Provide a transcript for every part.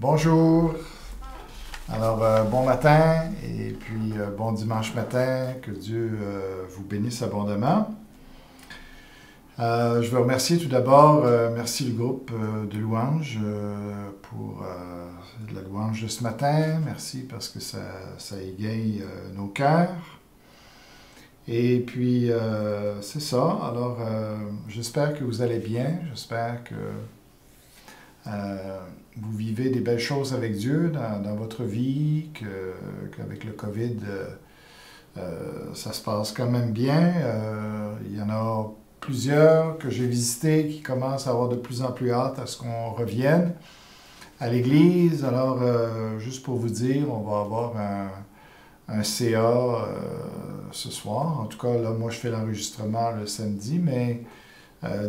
Bonjour. Alors, bon matin et puis bon dimanche matin. Que Dieu vous bénisse abondamment. Je veux remercier tout d'abord, merci le groupe de louanges pour la louange de ce matin. Merci parce que ça égaye nos cœurs. Et puis, c'est ça. Alors, j'espère que vous allez bien. J'espère que vous vivez des belles choses avec Dieu dans votre vie, qu'avec le COVID, ça se passe quand même bien. Il y en a plusieurs que j'ai visités qui commencent à avoir de plus en plus hâte à ce qu'on revienne à l'Église. Alors, juste pour vous dire, on va avoir un CA ce soir. En tout cas, là, moi, je fais l'enregistrement le samedi, mais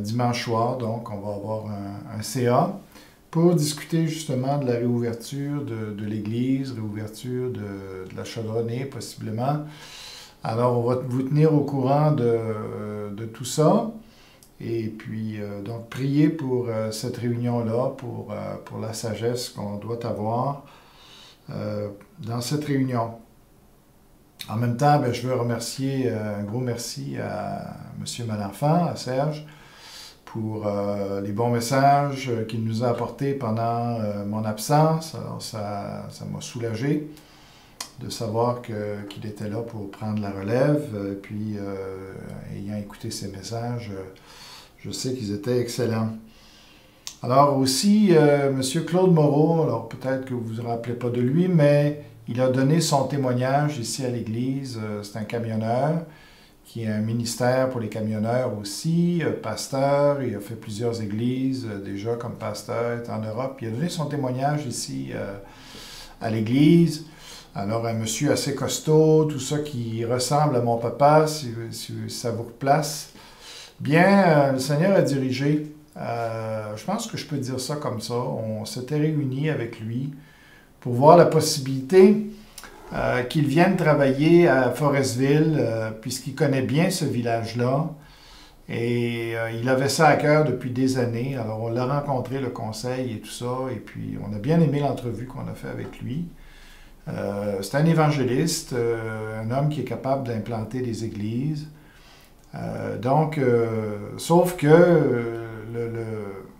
dimanche soir, donc, on va avoir un CA pour discuter justement de la réouverture de l'Église, réouverture de la chaudronnée possiblement. Alors, on va vous tenir au courant de tout ça. Et puis, donc, priez pour cette réunion-là, pour la sagesse qu'on doit avoir dans cette réunion. En même temps, bien, je veux remercier, un gros merci à M. Malenfant, à Serge, pour les bons messages qu'il nous a apportés pendant mon absence. Alors, ça m'a soulagé de savoir qu'il était là pour prendre la relève. Puis, ayant écouté ces messages, je sais qu'ils étaient excellents. Alors aussi, M. Claude Moreau, alors peut-être que vous ne vous rappelez pas de lui, mais il a donné son témoignage ici à l'Église. C'est un camionneur qui a un ministère pour les camionneurs aussi, pasteur. Il a fait plusieurs églises déjà comme pasteur, il est en Europe. Il a donné son témoignage ici à l'Église. Alors, un monsieur assez costaud, tout ça qui ressemble à mon papa, si ça vous replace. Bien, le Seigneur a dirigé. Je pense que je peux dire ça comme ça. On s'était réunis avec lui pour voir la possibilité qu'il vienne travailler à Forestville, puisqu'il connaît bien ce village-là. Et il avait ça à cœur depuis des années. Alors, on l'a rencontré, le conseil et tout ça. Et puis, on a bien aimé l'entrevue qu'on a fait avec lui. C'est un évangéliste, un homme qui est capable d'implanter des églises. Sauf que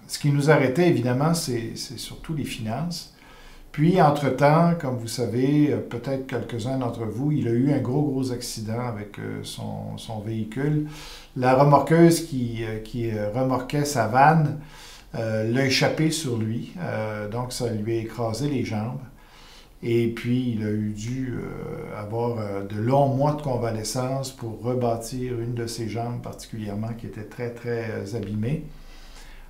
ce qui nous arrêtait, évidemment, c'est surtout les finances. Puis, entre-temps, comme vous savez, peut-être quelques-uns d'entre vous, il a eu un gros accident avec son véhicule. La remorqueuse qui remorquait sa vanne l'a échappé sur lui, donc ça lui a écrasé les jambes. Et puis, il a dû avoir de longs mois de convalescence pour rebâtir une de ses jambes particulièrement qui était très abîmée.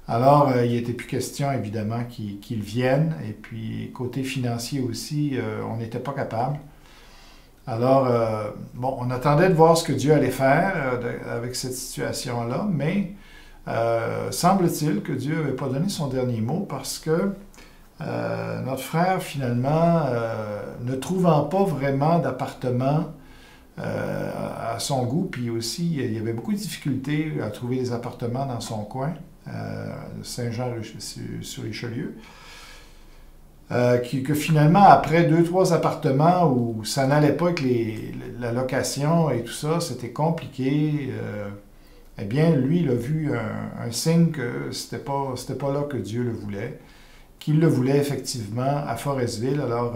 Alors, il n'était plus question, évidemment, qu'il vienne. Et puis, côté financier aussi, on n'était pas capable. Alors, bon, on attendait de voir ce que Dieu allait faire avec cette situation-là, mais semble-t-il que Dieu n'avait pas donné son dernier mot parce que notre frère, finalement, ne trouvant pas vraiment d'appartement à son goût, puis aussi, il y avait beaucoup de difficultés à trouver des appartements dans son coin, Saint-Jean-sur-Richelieu, que finalement, après 2-3 appartements où ça n'allait pas avec la location et tout ça, c'était compliqué, eh bien, lui, il a vu un signe que c'était pas là que Dieu le voulait, qu'il le voulait effectivement à Forestville. Alors,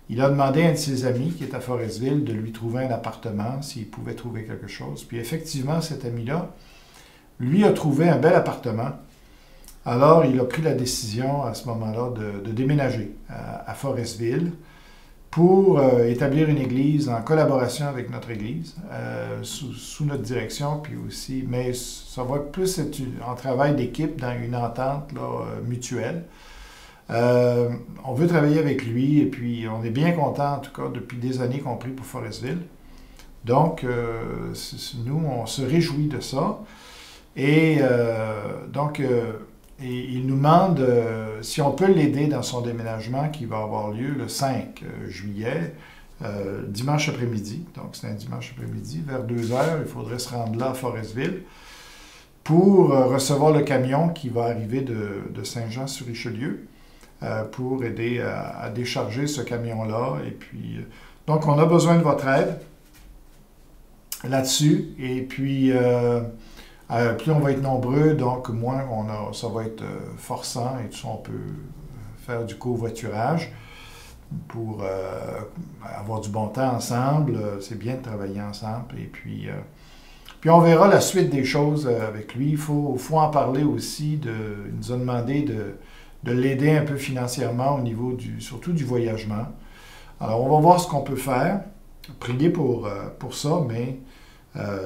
il a demandé à un de ses amis qui est à Forestville de lui trouver un appartement, s'il pouvait trouver quelque chose. Puis effectivement, cet ami-là, lui a trouvé un bel appartement. Alors, il a pris la décision à ce moment-là de déménager à Forestville pour établir une église en collaboration avec notre église, sous notre direction, puis aussi, mais ça va plus être en travail d'équipe dans une entente là, mutuelle. On veut travailler avec lui et puis on est bien content en tout cas depuis des années qu'on prie pour Forestville. Donc, nous, on se réjouit de ça. Et et il nous demande si on peut l'aider dans son déménagement qui va avoir lieu le 5 juillet, dimanche après-midi. Donc, c'est un dimanche après-midi, vers 2 heures. Il faudrait se rendre là à Forestville pour recevoir le camion qui va arriver de Saint-Jean-sur-Richelieu. pour aider à décharger ce camion-là. Et puis, donc, on a besoin de votre aide là-dessus. Et puis, plus on va être nombreux, donc moins ça va être forçant et tout ça, on peut faire du covoiturage pour avoir du bon temps ensemble. C'est bien de travailler ensemble. Et puis on verra la suite des choses avec lui. Il faut en parler aussi. Il nous a demandé de l'aider un peu financièrement au niveau surtout du voyagement. Alors, on va voir ce qu'on peut faire. Prier pour ça, mais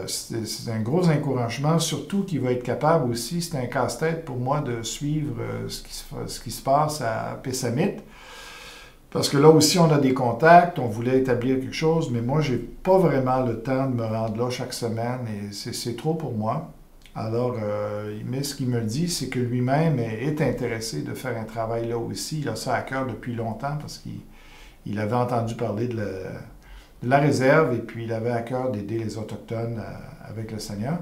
c'est un gros encouragement, surtout qu'il va être capable aussi, c'est un casse-tête pour moi de suivre ce qui se passe à Pessamit. Parce que là aussi, on a des contacts, on voulait établir quelque chose, mais moi, je n'ai pas vraiment le temps de me rendre là chaque semaine et c'est trop pour moi. Alors, mais ce qu'il me dit, c'est que lui-même est intéressé de faire un travail là aussi. Il a ça à cœur depuis longtemps parce qu'il avait entendu parler de la réserve et puis il avait à cœur d'aider les Autochtones avec le Seigneur.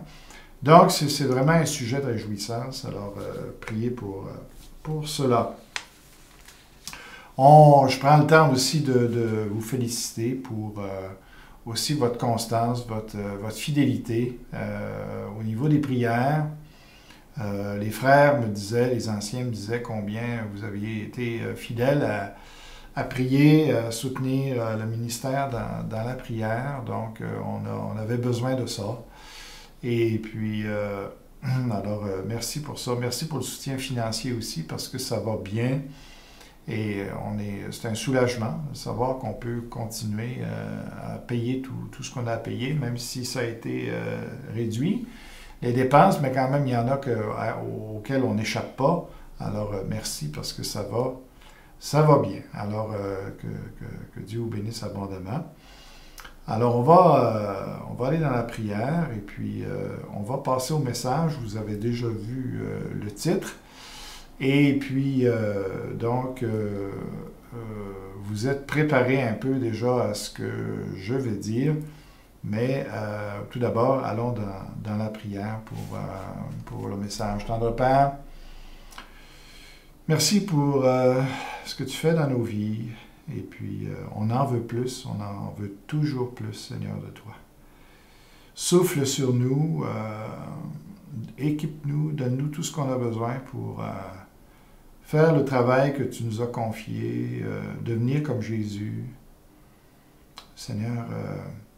Donc, c'est vraiment un sujet de réjouissance. Alors, priez pour cela. Je prends le temps aussi de vous féliciter pour aussi votre constance, votre fidélité au niveau des prières. Les frères me disaient, les anciens me disaient combien vous aviez été fidèles à prier, à soutenir le ministère dans la prière. Donc, on avait besoin de ça. Et puis, alors, merci pour ça. Merci pour le soutien financier aussi parce que ça va bien. Et c'est un soulagement de savoir qu'on peut continuer à payer tout ce qu'on a à payer, même si ça a été réduit. Les dépenses, mais quand même, il y en a auxquelles on n'échappe pas. Alors, merci parce que ça va bien. Alors, que Dieu vous bénisse abondamment. Alors, on va aller dans la prière et puis on va passer au message. Vous avez déjà vu le titre. Et puis, donc, vous êtes préparés un peu déjà à ce que je vais dire, mais tout d'abord, allons dans la prière pour le message. Tendre Père, merci pour ce que tu fais dans nos vies, et puis on en veut plus, on en veut toujours plus, Seigneur, de toi. Souffle sur nous, équipe-nous, donne-nous tout ce qu'on a besoin pour faire le travail que tu nous as confié, devenir comme Jésus. Seigneur,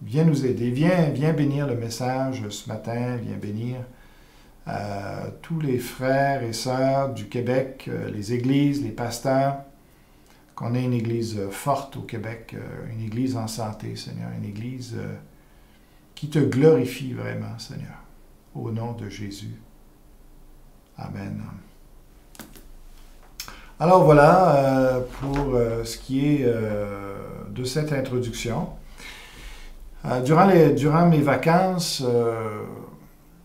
viens nous aider, viens bénir le message ce matin, viens bénir tous les frères et sœurs du Québec, les églises, les pasteurs, qu'on ait une église forte au Québec, une église en santé, Seigneur, une église qui te glorifie vraiment, Seigneur, au nom de Jésus. Amen. Alors voilà pour ce qui est de cette introduction. Durant mes vacances,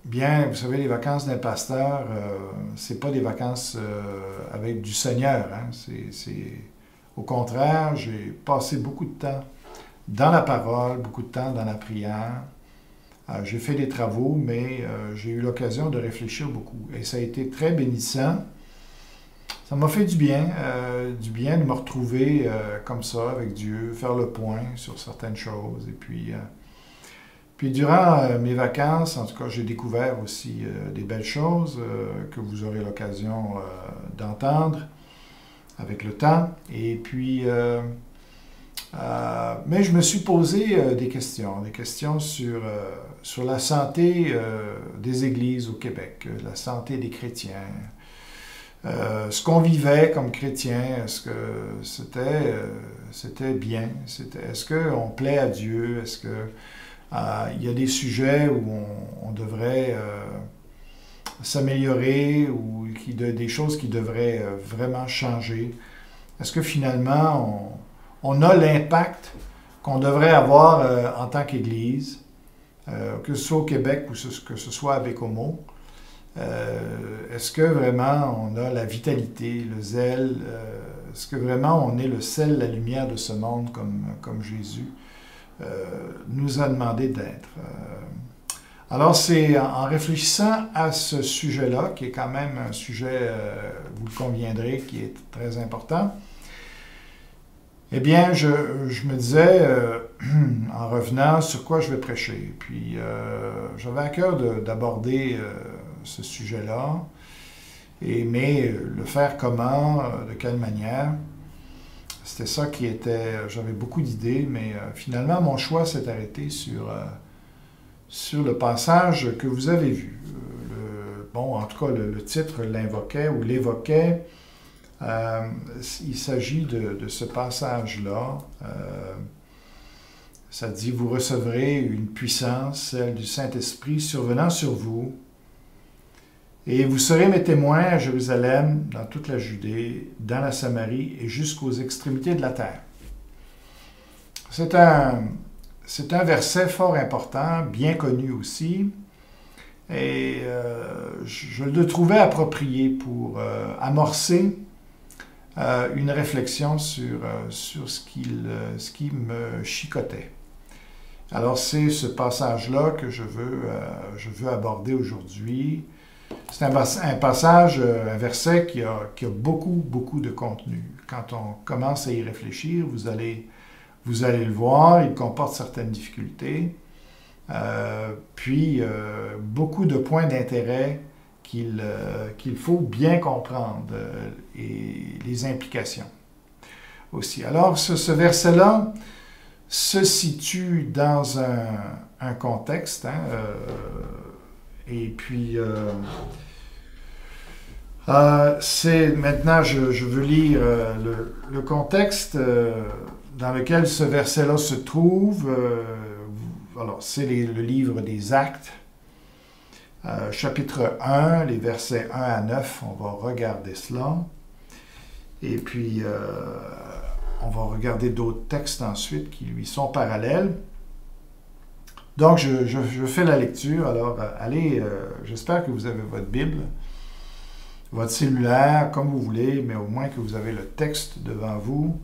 bien, vous savez, les vacances d'un pasteur, c'est pas des vacances avec du Seigneur. Hein? Au contraire, j'ai passé beaucoup de temps dans la parole, beaucoup de temps dans la prière. J'ai fait des travaux, mais j'ai eu l'occasion de réfléchir beaucoup. Et ça a été très bénissant. Ça m'a fait du bien de me retrouver comme ça avec Dieu, faire le point sur certaines choses. Et puis durant mes vacances, en tout cas, j'ai découvert aussi des belles choses que vous aurez l'occasion d'entendre avec le temps. Et puis, mais je me suis posé des questions sur la santé des églises au Québec, la santé des chrétiens. Ce qu'on vivait comme chrétien, est-ce que c'était bien? Est-ce qu'on plaît à Dieu? Est-ce qu'il y a des sujets où on devrait s'améliorer ou des choses qui devraient vraiment changer? Est-ce que finalement, on a l'impact qu'on devrait avoir en tant qu'Église, que ce soit au Québec ou que ce soit à Bécomo? Est-ce que vraiment on a la vitalité, le zèle? Est-ce que vraiment on est le sel, la lumière de ce monde comme Jésus nous a demandé d'être? Alors, c'est en réfléchissant à ce sujet-là, qui est quand même un sujet, vous le conviendrez, qui est très important, eh bien, je me disais, en revenant, sur quoi je vais prêcher. Puis, j'avais à cœur d'aborder ce sujet-là, mais le faire comment, de quelle manière. C'était ça qui était... J'avais beaucoup d'idées, mais finalement, mon choix s'est arrêté sur le passage que vous avez vu. Bon, en tout cas, le titre l'invoquait ou l'évoquait. Il s'agit de ce passage-là. Ça dit, vous recevrez une puissance, celle du Saint-Esprit, survenant sur vous, et vous serez mes témoins à Jérusalem, dans toute la Judée, dans la Samarie et jusqu'aux extrémités de la terre. C'est un verset fort important, bien connu aussi, et je le trouvais approprié pour amorcer une réflexion sur ce qui me chicotait. Alors c'est ce passage-là que je veux aborder aujourd'hui. C'est un passage, un verset qui a beaucoup de contenu. Quand on commence à y réfléchir, vous allez le voir, il comporte certaines difficultés, puis beaucoup de points d'intérêt qu'il faut bien comprendre et les implications aussi. Alors, ce verset-là se situe dans un contexte, et puis maintenant, je veux lire le contexte dans lequel ce verset-là se trouve. Alors, c'est le livre des Actes, chapitre 1, les versets 1 à 9. On va regarder cela. Et puis, on va regarder d'autres textes ensuite qui lui sont parallèles. Donc, je fais la lecture. Alors, allez, j'espère que vous avez votre Bible, votre cellulaire, comme vous voulez, mais au moins que vous avez le texte devant vous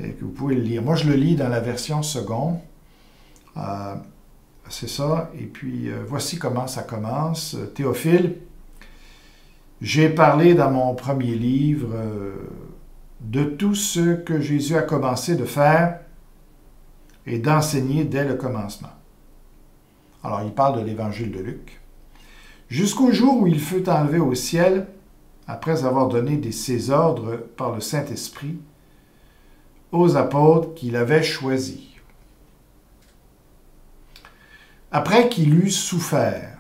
et que vous pouvez le lire. Moi, je le lis dans la version seconde. C'est ça. Et puis, voici comment ça commence. Théophile, j'ai parlé dans mon premier livre de tout ce que Jésus a commencé de faire et d'enseigner dès le commencement. Alors, il parle de l'évangile de Luc. Jusqu'au jour où il fut enlevé au ciel, après avoir donné ses ordres par le Saint-Esprit aux apôtres qu'il avait choisis. Après qu'il eut souffert,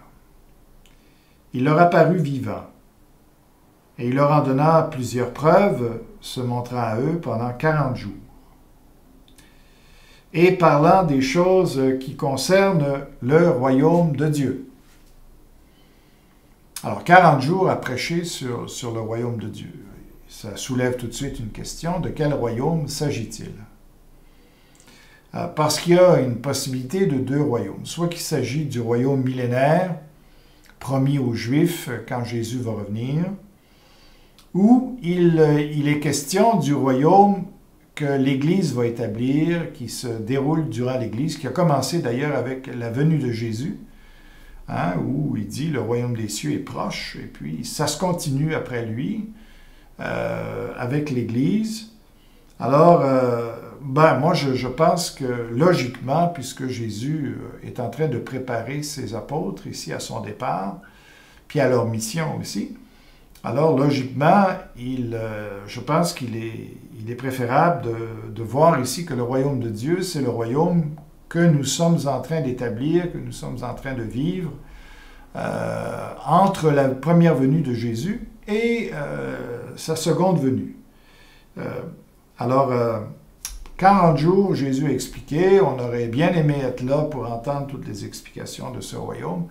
il leur apparut vivant, et il leur en donna plusieurs preuves, se montrant à eux pendant 40 jours, et parlant des choses qui concernent le royaume de Dieu. Alors, 40 jours à prêcher sur le royaume de Dieu. Ça soulève tout de suite une question, de quel royaume s'agit-il? Parce qu'il y a une possibilité de deux royaumes. Soit qu'il s'agit du royaume millénaire, promis aux Juifs quand Jésus va revenir, ou il est question du royaume que l'Église va établir, qui se déroule durant l'Église, qui a commencé d'ailleurs avec la venue de Jésus, où il dit « le royaume des cieux est proche », et puis ça se continue après lui, avec l'Église. Alors, moi, je pense que logiquement, puisque Jésus est en train de préparer ses apôtres ici à son départ, puis à leur mission aussi, alors logiquement, je pense qu'il est préférable de voir ici que le royaume de Dieu, c'est le royaume que nous sommes en train d'établir, que nous sommes en train de vivre entre la première venue de Jésus et sa seconde venue. Alors, 40 jours, Jésus a expliqué, on aurait bien aimé être là pour entendre toutes les explications de ce royaume.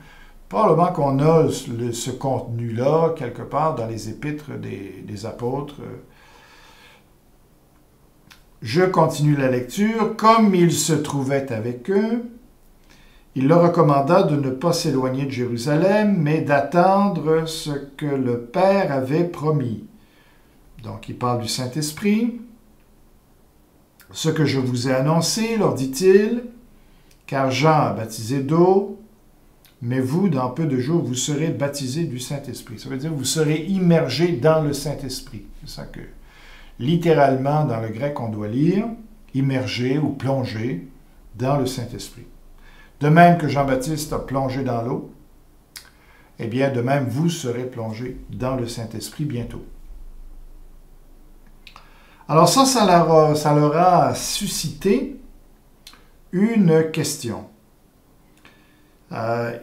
Probablement qu'on a ce contenu-là, quelque part, dans les épîtres des apôtres. Je continue la lecture. Comme il se trouvait avec eux, il leur recommanda de ne pas s'éloigner de Jérusalem, mais d'attendre ce que le Père avait promis. Donc, il parle du Saint-Esprit. Ce que je vous ai annoncé, leur dit-il, car Jean a baptisé d'eau, mais vous, dans peu de jours, vous serez baptisés du Saint-Esprit. Ça veut dire que vous serez immergés dans le Saint-Esprit. C'est ça que, littéralement, dans le grec, on doit lire immergé ou plongé dans le Saint-Esprit. De même que Jean-Baptiste a plongé dans l'eau, eh bien, de même, vous serez plongés dans le Saint-Esprit bientôt. Alors ça leur a suscité une question.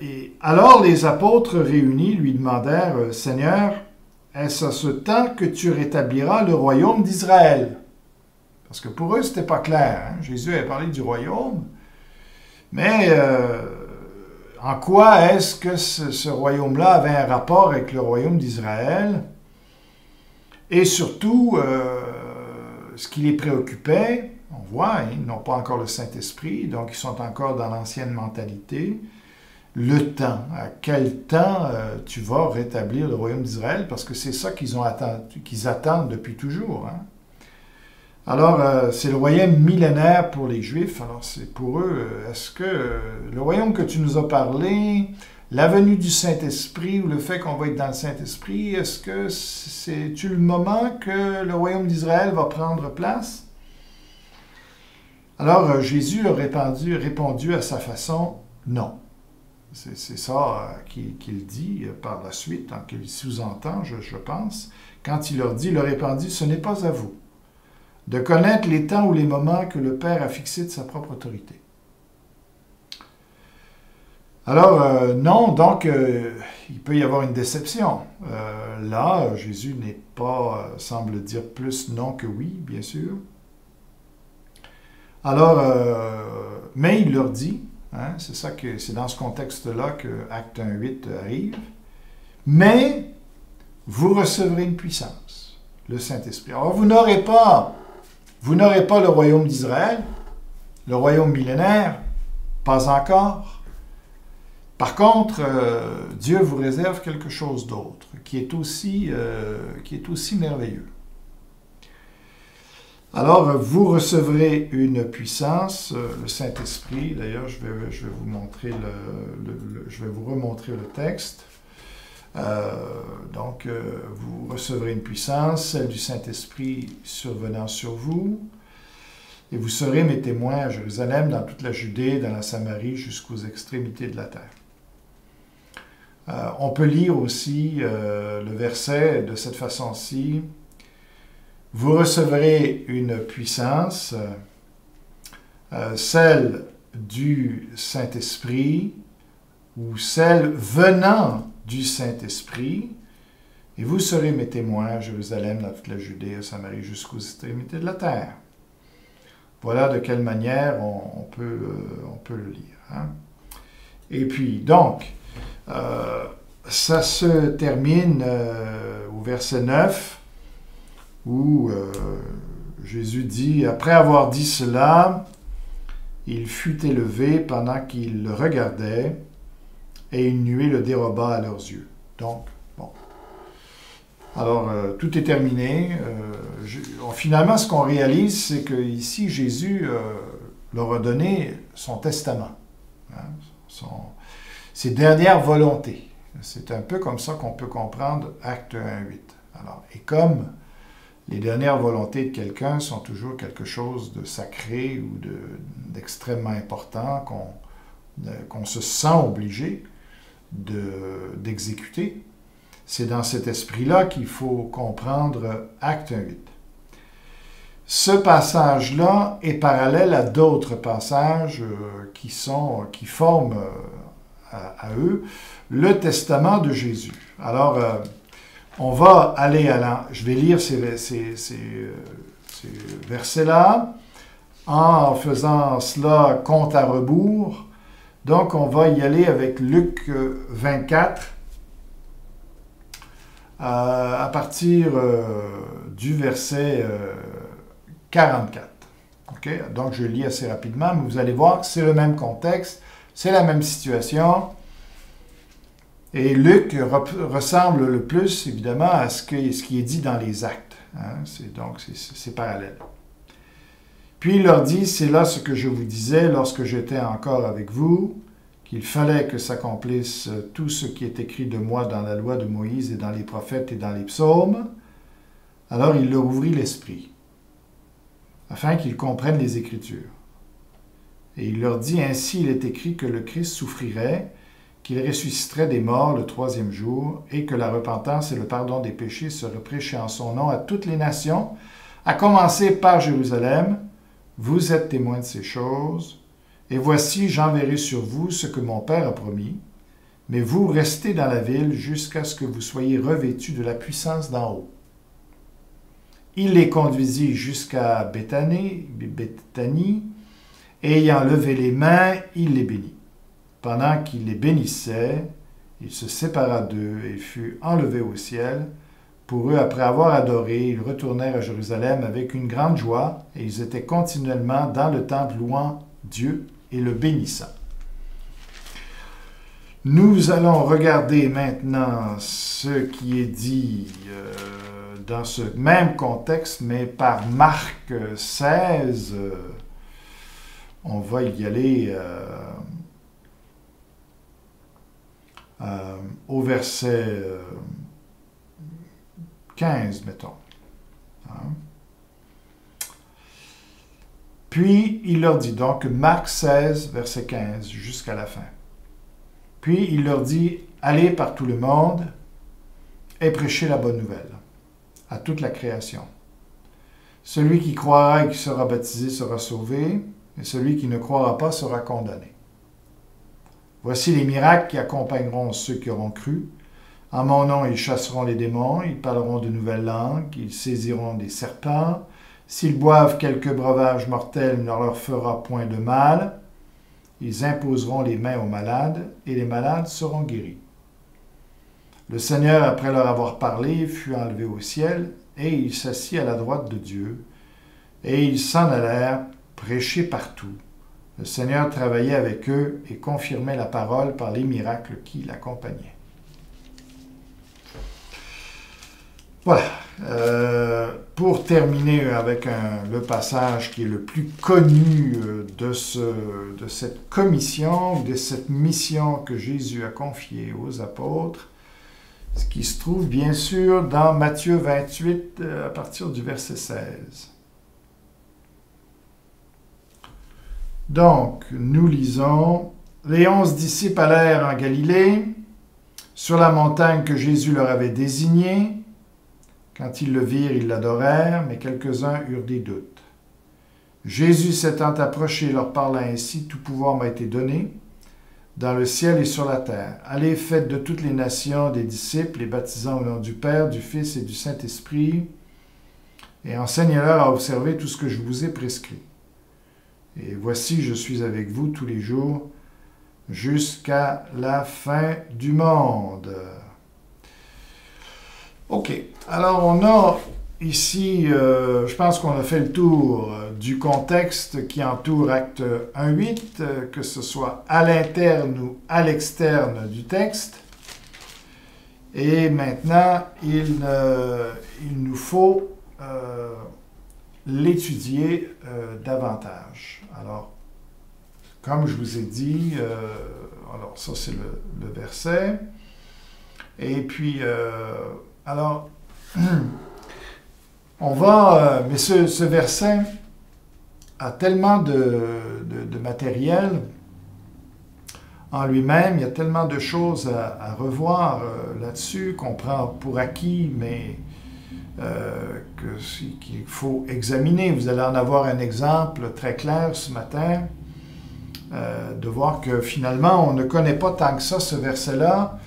Et alors les apôtres réunis lui demandèrent, « Seigneur, est-ce à ce temps que tu rétabliras le royaume d'Israël? » Parce que pour eux, ce n'était pas clair. Hein? Jésus avait parlé du royaume, mais en quoi est-ce que ce royaume-là avait un rapport avec le royaume d'Israël? Et surtout, ce qui les préoccupait, on voit, hein, ils n'ont pas encore le Saint-Esprit, donc ils sont encore dans l'ancienne mentalité. Le temps, à quel temps tu vas rétablir le royaume d'Israël? Parce que c'est ça qu'ils attendent depuis toujours. Hein? Alors, c'est le royaume millénaire pour les Juifs. Alors, c'est pour eux, est-ce que le royaume que tu nous as parlé, la venue du Saint-Esprit ou le fait qu'on va être dans le Saint-Esprit, est-ce que c'est-tu le moment que le royaume d'Israël va prendre place? Alors, Jésus a répondu à sa façon, non. C'est ça qu'il dit par la suite, qu'il sous-entend, je pense. Quand il leur dit, il leur répondit, ce n'est pas à vous de connaître les temps ou les moments que le Père a fixés de sa propre autorité. Alors, non, donc, il peut y avoir une déception. Là, Jésus n'est pas, semble dire plus non que oui, bien sûr. Alors, mais il leur dit, hein, c'est dans ce contexte-là que Acte 1:8 arrive, mais vous recevrez une puissance, le Saint-Esprit. Alors, vous n'aurez pas le royaume d'Israël, le royaume millénaire, pas encore. Par contre, Dieu vous réserve quelque chose d'autre, qui est aussi merveilleux. Alors, vous recevrez une puissance, le Saint-Esprit. D'ailleurs, je vais vous montrer je vais vous remontrer le texte. Donc, vous recevrez une puissance, celle du Saint-Esprit survenant sur vous, et vous serez mes témoins à Jérusalem, dans toute la Judée, dans la Samarie, jusqu'aux extrémités de la terre. On peut lire aussi le verset de cette façon-ci. Vous recevrez une puissance, celle du Saint-Esprit, ou celle venant du Saint-Esprit, et vous serez mes témoins à Jérusalem, dans toute la Judée, à Samarie, jusqu'aux extrémités de la terre. Voilà de quelle manière on peut le lire. Hein? Et puis, donc, ça se termine au verset 9, où Jésus dit, « Après avoir dit cela, il fut élevé pendant qu'ils le regardaient, et une nuée le déroba à leurs yeux. » Donc, bon. Alors, tout est terminé. Finalement, ce qu'on réalise, c'est qu'ici, Jésus leur a donné son testament, hein, ses dernières volontés. C'est un peu comme ça qu'on peut comprendre Acte 1:8. Alors, et comme les dernières volontés de quelqu'un sont toujours quelque chose de sacré ou d'extrêmement important qu'on se sent obligé d'exécuter, c'est dans cet esprit-là qu'il faut comprendre Acte 1:8. Ce passage-là est parallèle à d'autres passages qui forment à eux le testament de Jésus. Alors, on va aller je vais lire ces versets-là en faisant cela compte à rebours. Donc, on va y aller avec Luc 24, à partir du verset 44. Okay? Donc, je lis assez rapidement, mais vous allez voir que c'est le même contexte, c'est la même situation. Et Luc ressemble le plus, évidemment, à ce qui est dit dans les Actes. Hein? Donc, c'est parallèle. Puis il leur dit, « C'est là ce que je vous disais lorsque j'étais encore avec vous. qu'il fallait que s'accomplisse tout ce qui est écrit de moi dans la loi de Moïse et dans les prophètes et dans les psaumes, alors il leur ouvrit l'esprit, afin qu'ils comprennent les Écritures. Et il leur dit, ainsi il est écrit que le Christ souffrirait, qu'il ressusciterait des morts le troisième jour, et que la repentance et le pardon des péchés seraient prêchés en son nom à toutes les nations, à commencer par Jérusalem. Vous êtes témoins de ces choses, et voici, j'enverrai sur vous ce que mon Père a promis, mais vous restez dans la ville jusqu'à ce que vous soyez revêtus de la puissance d'en haut. Il les conduisit jusqu'à Béthanie, et ayant levé les mains, il les bénit. Pendant qu'il les bénissait, il se sépara d'eux et fut enlevé au ciel. Pour eux, après avoir adoré, ils retournèrent à Jérusalem avec une grande joie, et ils étaient continuellement dans le temple louant Dieu et le bénissant. Nous allons regarder maintenant ce qui est dit dans ce même contexte, mais par Marc 16. On va y aller au verset 15, mettons. Puis il leur dit, donc Marc 16, verset 15, jusqu'à la fin. Puis il leur dit, allez par tout le monde et prêchez la bonne nouvelle à toute la création. Celui qui croira et qui sera baptisé sera sauvé, et celui qui ne croira pas sera condamné. Voici les miracles qui accompagneront ceux qui auront cru. En mon nom, ils chasseront les démons, ils parleront de nouvelles langues, ils saisiront des serpents. S'ils boivent quelque breuvage mortel, il ne leur fera point de mal. Ils imposeront les mains aux malades, et les malades seront guéris. Le Seigneur, après leur avoir parlé, fut enlevé au ciel, et il s'assit à la droite de Dieu. Et ils s'en allèrent prêcher partout. Le Seigneur travaillait avec eux et confirmait la parole par les miracles qui l'accompagnaient. Voilà. Pour terminer avec le passage qui est le plus connu de cette commission, de cette mission que Jésus a confiée aux apôtres, ce qui se trouve bien sûr dans Matthieu 28 à partir du verset 16. Donc, nous lisons, « Les 11 disciples allèrent en Galilée, sur la montagne que Jésus leur avait désignée. Quand ils le virent, ils l'adorèrent, mais quelques-uns eurent des doutes. Jésus s'étant approché leur parla ainsi, « Tout pouvoir m'a été donné, dans le ciel et sur la terre. Allez, faites de toutes les nations des disciples, les baptisant au nom du Père, du Fils et du Saint-Esprit, et enseignez-leur à observer tout ce que je vous ai prescrit. Et voici, je suis avec vous tous les jours jusqu'à la fin du monde. » OK. Alors, on a ici, je pense qu'on a fait le tour du contexte qui entoure Acte 1.8, que ce soit à l'interne ou à l'externe du texte. Et maintenant, il nous faut l'étudier davantage. Alors, comme je vous ai dit, alors ça c'est le verset. Et puis, alors, on va, mais ce verset a tellement de matériel en lui-même, il y a tellement de choses à revoir là-dessus qu'on prend pour acquis, mais qu'il faut examiner. Vous allez en avoir un exemple très clair ce matin, de voir que finalement, on ne connaît pas tant que ça ce verset-là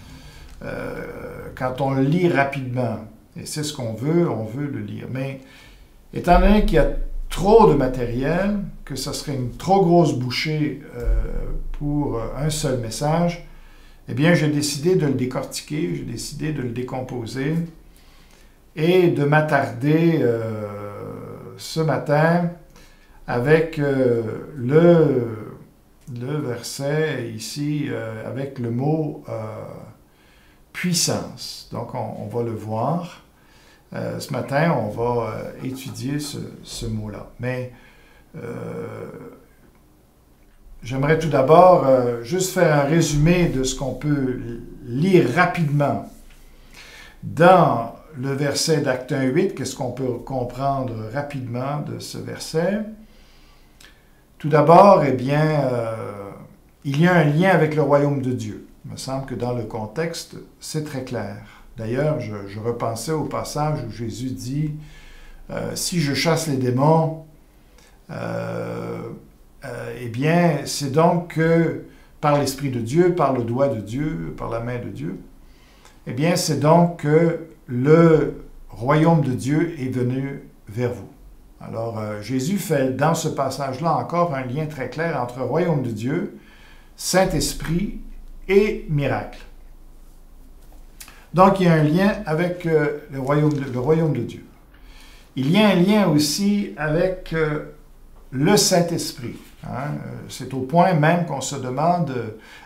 quand on le lit rapidement. Et c'est ce qu'on veut, on veut le lire. Mais étant donné qu'il y a trop de matériel, que ce serait une trop grosse bouchée pour un seul message, eh bien, j'ai décidé de le décortiquer, j'ai décidé de le décomposer et de m'attarder ce matin avec le verset ici, avec le mot puissance. Donc, on va le voir. Ce matin, on va étudier ce mot-là. Mais j'aimerais tout d'abord juste faire un résumé de ce qu'on peut lire rapidement dans le verset d'Actes 1:8. Qu'est-ce qu'on peut comprendre rapidement de ce verset? Tout d'abord, eh bien, il y a un lien avec le royaume de Dieu. Il me semble que dans le contexte, c'est très clair. D'ailleurs, je repensais au passage où Jésus dit « Si je chasse les démons, eh bien, c'est donc que par l'Esprit de Dieu, par le doigt de Dieu, par la main de Dieu, eh bien, c'est donc que le royaume de Dieu est venu vers vous. » Alors, Jésus fait dans ce passage-là encore un lien très clair entre royaume de Dieu, Saint-Esprit et miracle. Donc, il y a un lien avec le royaume de Dieu. Il y a un lien aussi avec le Saint-Esprit. Hein? C'est au point même qu'on se demande,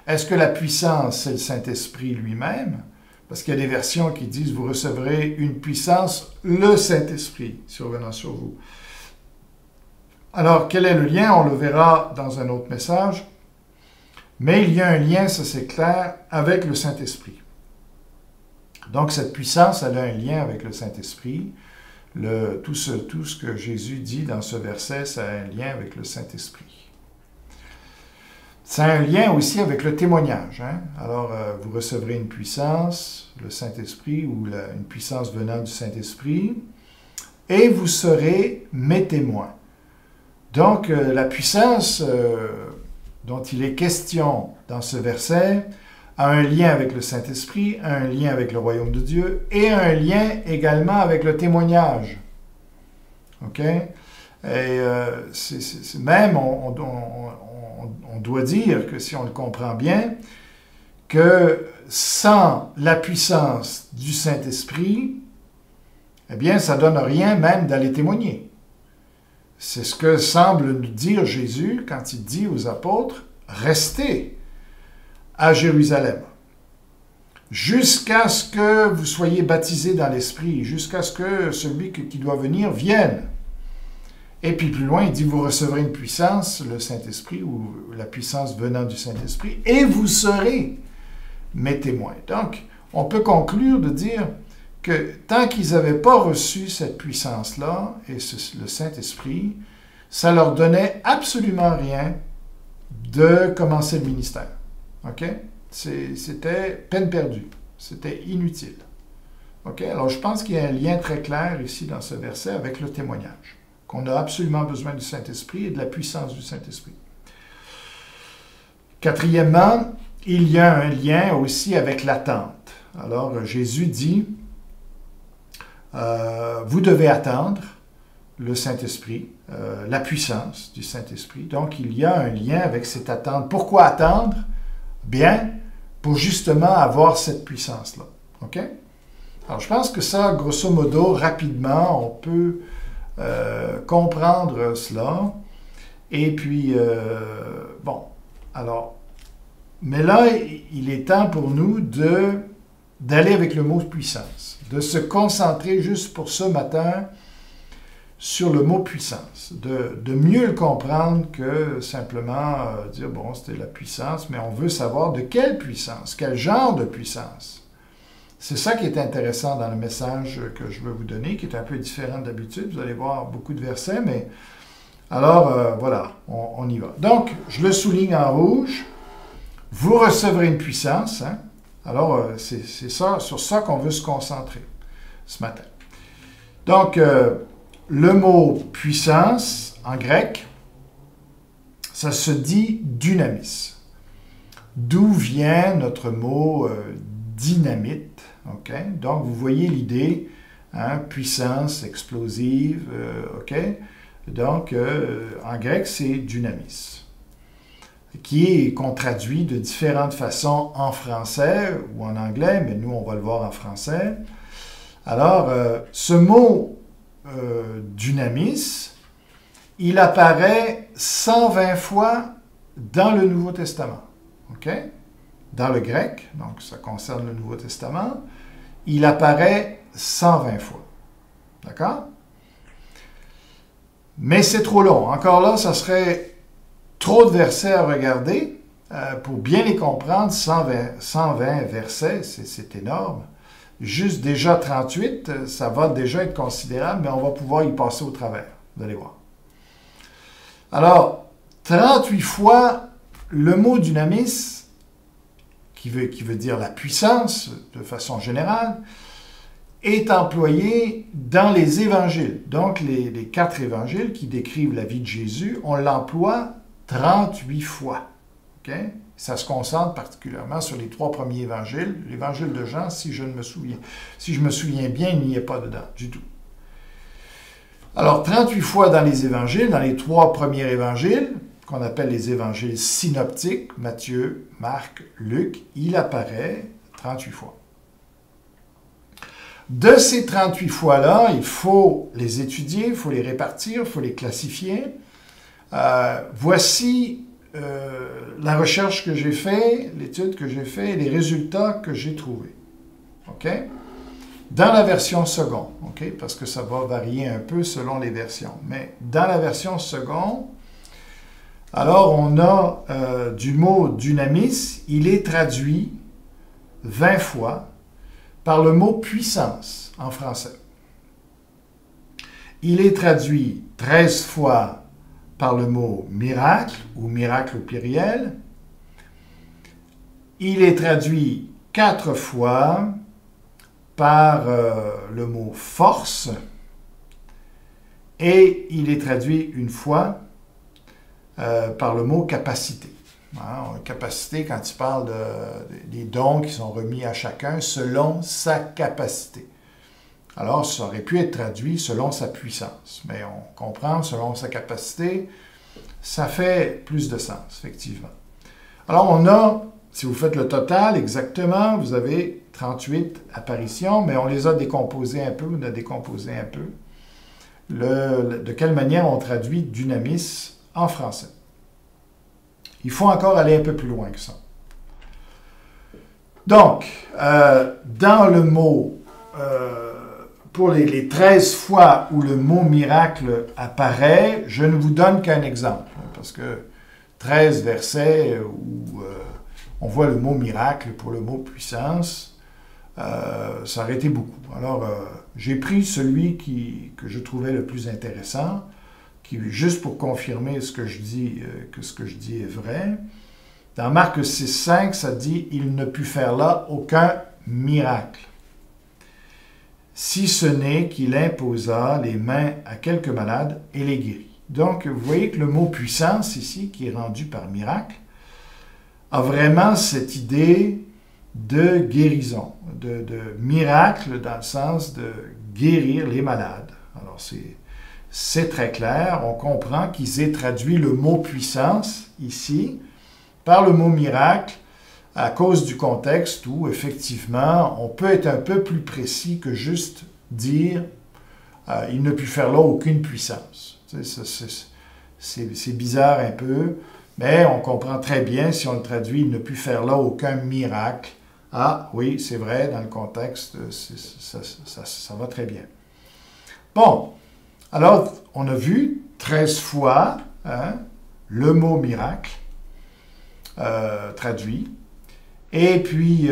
est-ce que la puissance, c'est le Saint-Esprit lui-même? Parce qu'il y a des versions qui disent, vous recevrez une puissance, le Saint-Esprit, survenant sur vous. Alors, quel est le lien? On le verra dans un autre message. Mais il y a un lien, ça c'est clair, avec le Saint-Esprit. Donc, cette puissance, elle a un lien avec le Saint-Esprit. Tout ce que Jésus dit dans ce verset, ça a un lien avec le Saint-Esprit. Ça a un lien aussi avec le témoignage. Hein? Alors, vous recevrez une puissance, le Saint-Esprit, ou une puissance venant du Saint-Esprit, et vous serez mes témoins. Donc, la puissance dont il est question dans ce verset a un lien avec le Saint-Esprit, un lien avec le royaume de Dieu et un lien également avec le témoignage. OK? Et même, on doit dire que si on le comprend bien, que sans la puissance du Saint-Esprit, eh bien, ça ne donne rien même d'aller témoigner. C'est ce que semble nous dire Jésus quand il dit aux apôtres, « Restez à Jérusalem, jusqu'à ce que vous soyez baptisés dans l'Esprit, jusqu'à ce que celui qui doit venir vienne. » Et puis plus loin, il dit, « Vous recevrez une puissance, le Saint-Esprit, ou la puissance venant du Saint-Esprit, et vous serez mes témoins. » Donc, on peut conclure de dire que tant qu'ils n'avaient pas reçu cette puissance-là, et le Saint-Esprit, ça leur donnait absolument rien de commencer le ministère. OK? C'était peine perdue. C'était inutile. OK? Alors, je pense qu'il y a un lien très clair ici dans ce verset avec le témoignage, qu'on a absolument besoin du Saint-Esprit et de la puissance du Saint-Esprit. Quatrièmement, il y a un lien aussi avec l'attente. Alors, Jésus dit, vous devez attendre le Saint-Esprit, la puissance du Saint-Esprit. Donc, il y a un lien avec cette attente. Pourquoi attendre? Bien, pour justement avoir cette puissance-là. OK? Alors, je pense que ça, grosso modo, rapidement, on peut comprendre cela. Et puis, bon, alors, mais là, il est temps pour nous d'aller avec le mot puissance, de se concentrer juste pour ce matin sur le mot puissance, de mieux le comprendre que simplement dire, bon, c'était la puissance, mais on veut savoir de quelle puissance, quel genre de puissance. C'est ça qui est intéressant dans le message que je veux vous donner, qui est un peu différent d'habitude. Vous allez voir beaucoup de versets, mais alors, voilà, on y va. Donc, je le souligne en rouge. Vous recevrez une puissance. Hein? Alors, c'est ça, sur ça qu'on veut se concentrer ce matin. Donc, le mot puissance, en grec, ça se dit dynamis. D'où vient notre mot dynamite. Okay? Donc, vous voyez l'idée, hein, puissance explosive. OK? Donc, en grec, c'est dynamis, qu'on traduit de différentes façons en français ou en anglais, mais nous, on va le voir en français. Alors, ce mot dynamis, il apparaît 120 fois dans le Nouveau Testament. OK? Dans le grec, donc ça concerne le Nouveau Testament, il apparaît 120 fois. D'accord? Mais c'est trop long. Encore là, ça serait trop de versets à regarder. Pour bien les comprendre, 120 versets, c'est énorme. Juste déjà 38, ça va déjà être considérable, mais on va pouvoir y passer au travers. Vous allez voir. Alors, 38 fois, le mot dynamis, qui veut dire la puissance de façon générale, est employé dans les évangiles. Donc, les 4 évangiles qui décrivent la vie de Jésus, on l'emploie 38 fois. Okay? Ça se concentre particulièrement sur les 3 premiers évangiles. L'évangile de Jean, si je me souviens bien, il n'y est pas dedans du tout. Alors, 38 fois dans les évangiles, dans les 3 premiers évangiles, qu'on appelle les évangiles synoptiques, Matthieu, Marc, Luc, il apparaît 38 fois. De ces 38 fois-là, il faut les étudier, il faut les répartir, il faut les classifier. Voici la recherche que j'ai faite, l'étude que j'ai faite et les résultats que j'ai trouvés. OK? Dans la version seconde, OK? Parce que ça va varier un peu selon les versions. Mais dans la version seconde, alors on a du mot dynamis, il est traduit 20 fois par le mot puissance en français. Il est traduit 13 fois par le mot miracle ou miracle au pluriel. Il est traduit 4 fois par le mot force et il est traduit une fois par le mot capacité. Hein, capacité, quand il parle des dons qui sont remis à chacun selon sa capacité. Alors, ça aurait pu être traduit selon sa puissance, mais on comprend, selon sa capacité, ça fait plus de sens, effectivement. Alors, on a, si vous faites le total exactement, vous avez 38 apparitions, mais on les a décomposées un peu, on a décomposé un peu. De quelle manière on traduit dynamis en français. Il faut encore aller un peu plus loin que ça. Donc, dans le mot, pour les 13 fois où le mot miracle apparaît, je ne vous donne qu'un exemple, parce que 13 versets où on voit le mot miracle pour le mot puissance, ça aurait été beaucoup. Alors, j'ai pris celui que je trouvais le plus intéressant, juste pour confirmer ce que je dis, que ce que je dis est vrai. Dans Marc 6,5, ça dit « Il ne put faire là aucun miracle, si ce n'est qu'il imposa les mains à quelques malades et les guérit. » Donc, vous voyez que le mot « puissance » ici, qui est rendu par miracle, a vraiment cette idée de guérison, de miracle dans le sens de guérir les malades. Alors, c'est très clair, on comprend qu'ils aient traduit le mot « puissance » ici par le mot « miracle » à cause du contexte où, effectivement, on peut être un peu plus précis que juste dire « il ne put faire là aucune puissance ». C'est bizarre un peu, mais on comprend très bien si on le traduit « il ne put faire là aucun miracle ». Ah oui, c'est vrai, dans le contexte, ça va très bien. Bon. Alors, on a vu 13 fois le mot miracle traduit, et puis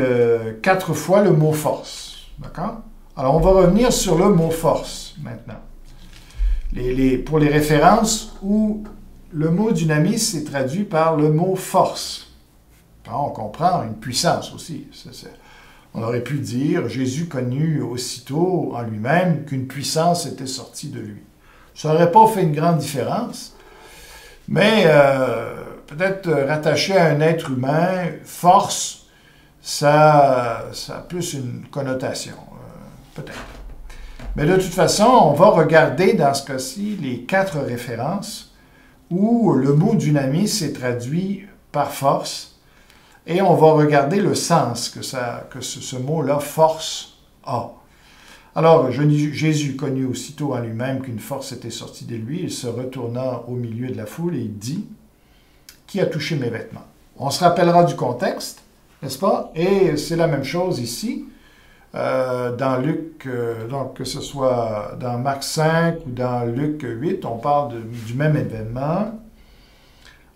4 fois le mot force. D'accord? Alors, on va revenir sur le mot force maintenant. Pour les références où le mot dynamis est traduit par le mot force. Alors, on comprend une puissance aussi. On aurait pu dire Jésus connut aussitôt en lui-même qu'une puissance était sortie de lui. Ça n'aurait pas fait une grande différence, mais peut-être rattaché à un être humain, force, ça a plus une connotation, peut-être. Mais de toute façon, on va regarder dans ce cas-ci les 4 références où le mot dynamis est traduit par force, et on va regarder le sens que ce mot-là, force, a. Alors, Jésus connut aussitôt en lui-même qu'une force était sortie de lui. Il se retourna au milieu de la foule et il dit « Qui a touché mes vêtements ?» On se rappellera du contexte, n'est-ce pas? Et c'est la même chose ici, dans Luc, donc que ce soit dans Marc 5 ou dans Luc 8, on parle du même événement.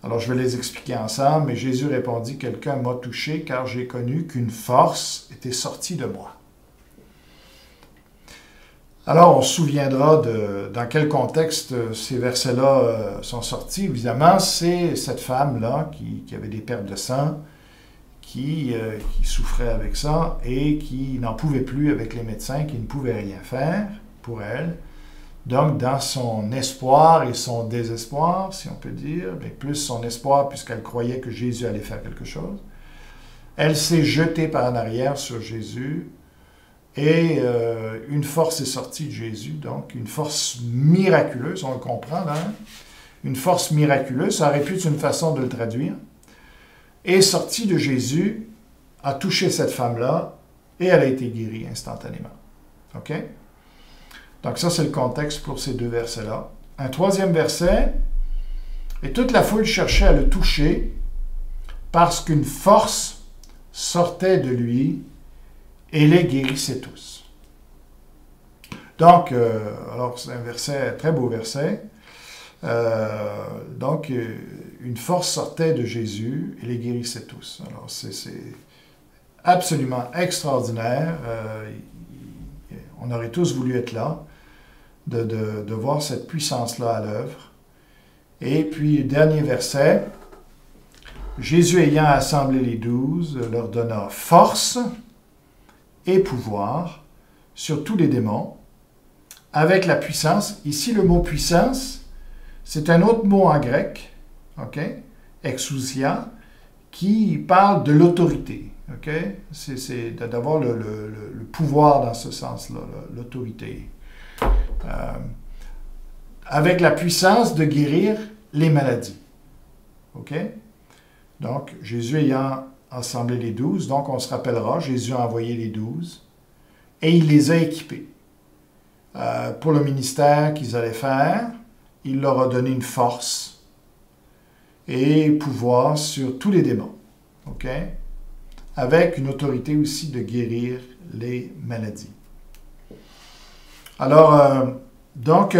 Alors, je vais les expliquer ensemble. Mais Jésus répondit, « Quelqu'un m'a touché, car j'ai connu qu'une force était sortie de moi. » Alors, on se souviendra dans quel contexte ces versets-là sont sortis. Évidemment, c'est cette femme-là qui avait des pertes de sang, qui souffrait avec ça et qui n'en pouvait plus avec les médecins, qui ne pouvaient rien faire pour elle. Donc, dans son espoir et son désespoir, si on peut dire, mais plus son espoir puisqu'elle croyait que Jésus allait faire quelque chose, elle s'est jetée par en arrière sur Jésus et une force est sortie de Jésus, donc une force miraculeuse, on le comprend là, une force miraculeuse, ça aurait pu être une façon de le traduire, est sortie de Jésus, a touché cette femme-là et elle a été guérie instantanément. OK? Donc ça, c'est le contexte pour ces deux versets-là. Un troisième verset, « Et toute la foule cherchait à le toucher parce qu'une force sortait de lui et les guérissait tous. » Donc, alors c'est un verset, un très beau verset. Donc, une force sortait de Jésus et les guérissait tous. Alors, c'est absolument extraordinaire. On aurait tous voulu être là, de voir cette puissance-là à l'œuvre. Et puis, dernier verset, Jésus ayant assemblé les 12, leur donna force et pouvoir sur tous les démons, avec la puissance. Ici, le mot puissance, c'est un autre mot en grec, ok, exousia, qui parle de l'autorité. Ok, c'est d'avoir le pouvoir dans ce sens-là, l'autorité. Avec la puissance de guérir les maladies. OK? Donc, Jésus ayant assemblé les 12, donc on se rappellera, Jésus a envoyé les 12 et il les a équipés. Pour le ministère qu'ils allaient faire, il leur a donné une force et pouvoir sur tous les démons. OK? Avec une autorité aussi de guérir les maladies. Alors, donc,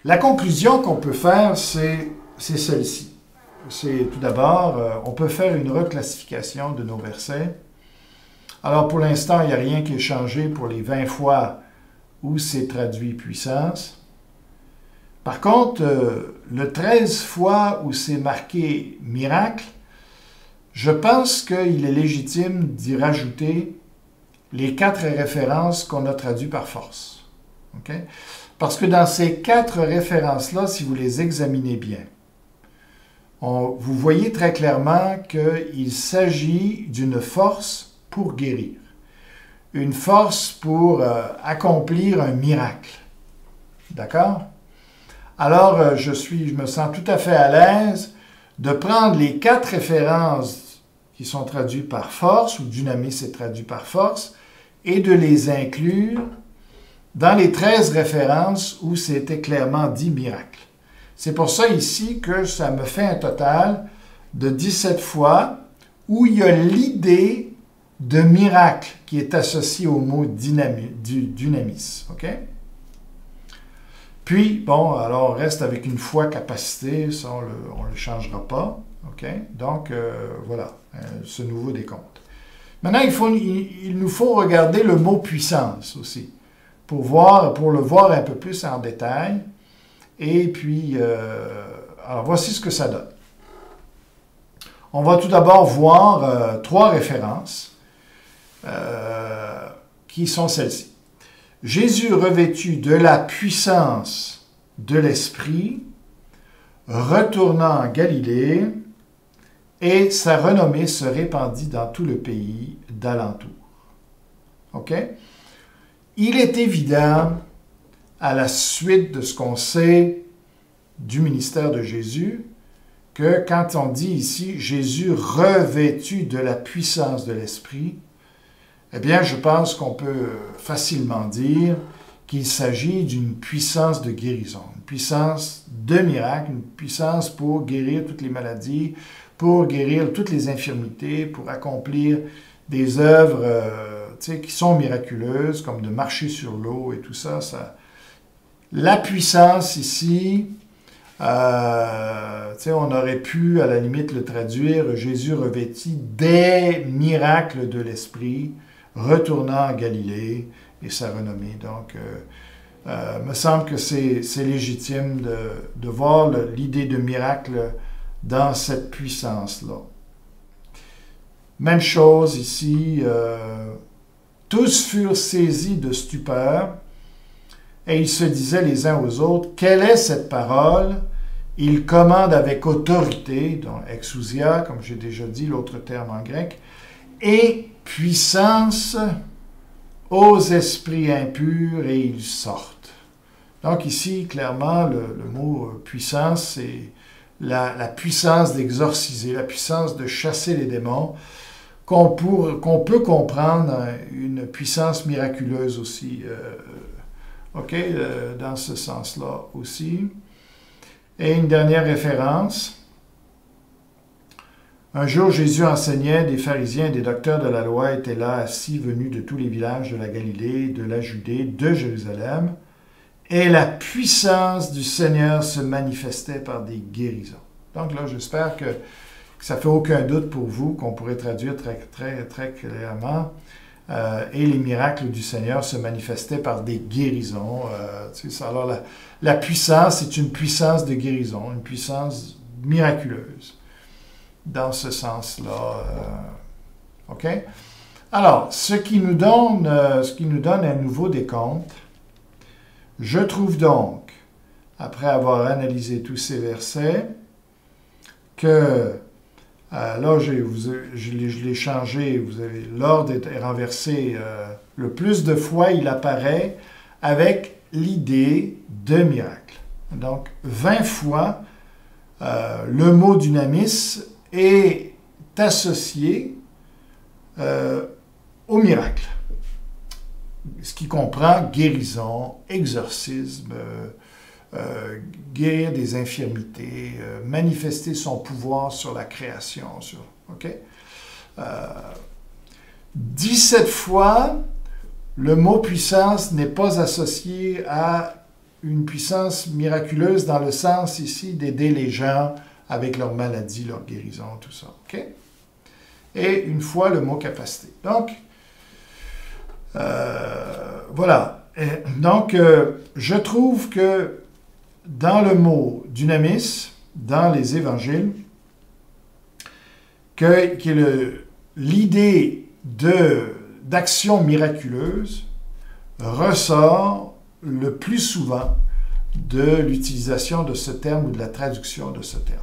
la conclusion qu'on peut faire, c'est celle-ci. C'est tout d'abord, on peut faire une reclassification de nos versets. Alors, pour l'instant, il n'y a rien qui est changé pour les 20 fois où c'est traduit puissance. Par contre, le 13 fois où c'est marqué miracle, je pense qu'il est légitime d'y rajouter les 4 références qu'on a traduites par force. Okay? Parce que dans ces 4 références-là, si vous les examinez bien, vous voyez très clairement qu'il s'agit d'une force pour guérir, une force pour accomplir un miracle. D'accord? Alors, je me sens tout à fait à l'aise de prendre les 4 références qui sont traduites par force, ou dynamis est traduit par force, et de les inclure dans les 13 références où c'était clairement dit miracle. C'est pour ça ici que ça me fait un total de 17 fois où il y a l'idée de miracle qui est associée au mot dynamis. OK? Puis, bon, alors on reste avec une foi capacité, ça on le changera pas. OK? Donc, voilà, ce nouveau décompte. Maintenant, il nous faut regarder le mot puissance aussi, pour le voir un peu plus en détail. Et puis, alors voici ce que ça donne. On va tout d'abord voir 3 références qui sont celles-ci. Jésus revêtu de la puissance de l'Esprit, retournant en Galilée, et sa renommée se répandit dans tout le pays d'alentour. OK? Il est évident, à la suite de ce qu'on sait du ministère de Jésus, que quand on dit ici « Jésus revêtu de la puissance de l'Esprit », eh bien, je pense qu'on peut facilement dire qu'il s'agit d'une puissance de guérison, une puissance de miracle, une puissance pour guérir toutes les maladies, pour guérir toutes les infirmités, pour accomplir des œuvres qui sont miraculeuses, comme de marcher sur l'eau et tout ça. La puissance ici On aurait pu, à la limite, le traduire « Jésus revêtit des miracles de l'Esprit, retournant en Galilée et sa renommée. » Donc, me semble que c'est légitime de voir l'idée de miracle dans cette puissance-là. Même chose ici, tous furent saisis de stupeur et ils se disaient les uns aux autres, « Quelle est cette parole ?» Il commande avec autorité, donc exousia, comme j'ai déjà dit, l'autre terme en grec, et puissance aux esprits impurs et ils sortent. Donc ici, clairement, le mot puissance, c'est la puissance d'exorciser, la puissance de chasser les démons, qu'on peut comprendre une puissance miraculeuse aussi, dans ce sens-là aussi. Et une dernière référence. Un jour, Jésus enseignait, des pharisiens et des docteurs de la loi étaient là, assis, venus de tous les villages de la Galilée, de la Judée, de Jérusalem, et la puissance du Seigneur se manifestait par des guérisons. Donc là, j'espère que ça ne fait aucun doute pour vous, qu'on pourrait traduire très, très, très clairement. Et les miracles du Seigneur se manifestaient par des guérisons. Alors, la puissance, c'est une puissance de guérison, une puissance miraculeuse, dans ce sens-là. OK? Alors, ce qui nous donne un nouveau décompte. Je trouve donc, après avoir analysé tous ces versets, que là, je l'ai changé, l'ordre est renversé. Le plus de fois, il apparaît avec l'idée de miracle. Donc, 20 fois, le mot dynamis est associé au miracle. Ce qui comprend guérison, exorcisme, guérir des infirmités, manifester son pouvoir sur la création. 17 fois, le mot puissance n'est pas associé à une puissance miraculeuse dans le sens ici d'aider les gens avec leurs maladies, leurs guérisons, tout ça. Et une fois, le mot capacité. Donc, voilà. Donc, je trouve que dans le mot dynamis, dans les évangiles, que l'idée d'action miraculeuse ressort le plus souvent de l'utilisation de ce terme ou de la traduction de ce terme.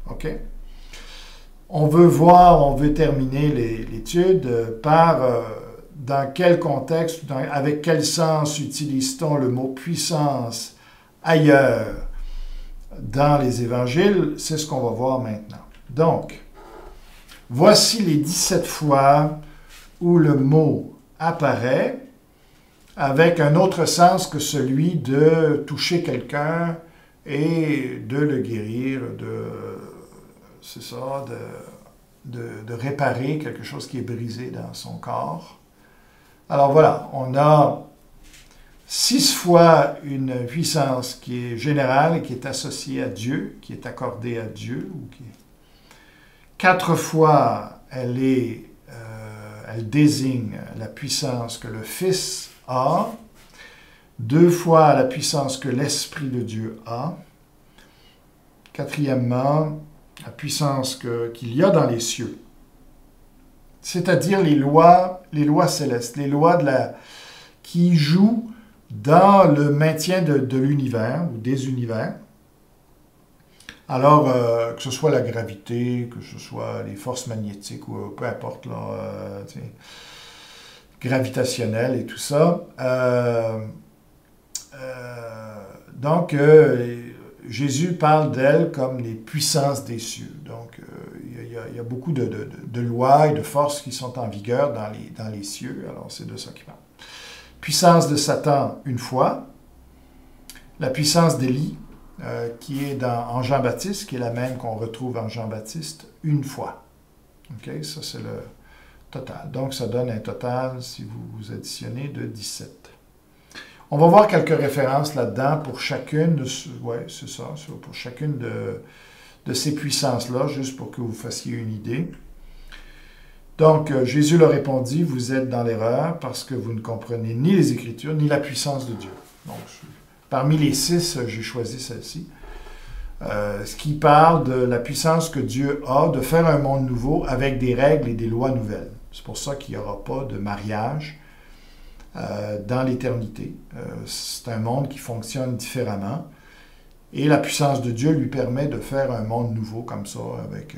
OK? On veut terminer l'étude par dans quel contexte, avec quel sens utilise-t-on le mot puissance ailleurs dans les évangiles, c'est ce qu'on va voir maintenant. Donc, voici les 17 fois où le mot apparaît avec un autre sens que celui de toucher quelqu'un et de le guérir, de réparer quelque chose qui est brisé dans son corps. Alors voilà, on a 6 fois une puissance qui est générale et qui est associée à Dieu, qui est accordée à Dieu. 4 fois, elle désigne la puissance que le Fils a. 2 fois, la puissance que l'Esprit de Dieu a. 4e, la puissance qu'il y a dans les cieux. C'est-à-dire les lois célestes, les lois qui jouent dans le maintien de l'univers ou des univers. Alors, que ce soit la gravité, que ce soit les forces magnétiques ou peu importe, gravitationnelles et tout ça. Donc, Jésus parle d'elles comme les puissances des cieux. Donc, il y a beaucoup de lois et de forces qui sont en vigueur dans les cieux. Alors, c'est de ça qu'il parle. Puissance de Satan, une fois. La puissance d'Élie, qui est en Jean-Baptiste, qui est la même qu'on retrouve en Jean-Baptiste, une fois. OK? Ça, c'est le total. Donc, ça donne un total, si vous additionnez, de 17. On va voir quelques références là-dedans pour chacune de, ouais, c'est ça, pour chacune de ces puissances-là, juste pour que vous fassiez une idée. Donc, Jésus leur répondit, vous êtes dans l'erreur parce que vous ne comprenez ni les Écritures, ni la puissance de Dieu. Donc, parmi les 6, j'ai choisi celle-ci. Ce qui parle de la puissance que Dieu a de faire un monde nouveau avec des règles et des lois nouvelles. C'est pour ça qu'il n'y aura pas de mariage dans l'éternité. C'est un monde qui fonctionne différemment. Et la puissance de Dieu lui permet de faire un monde nouveau comme ça, avec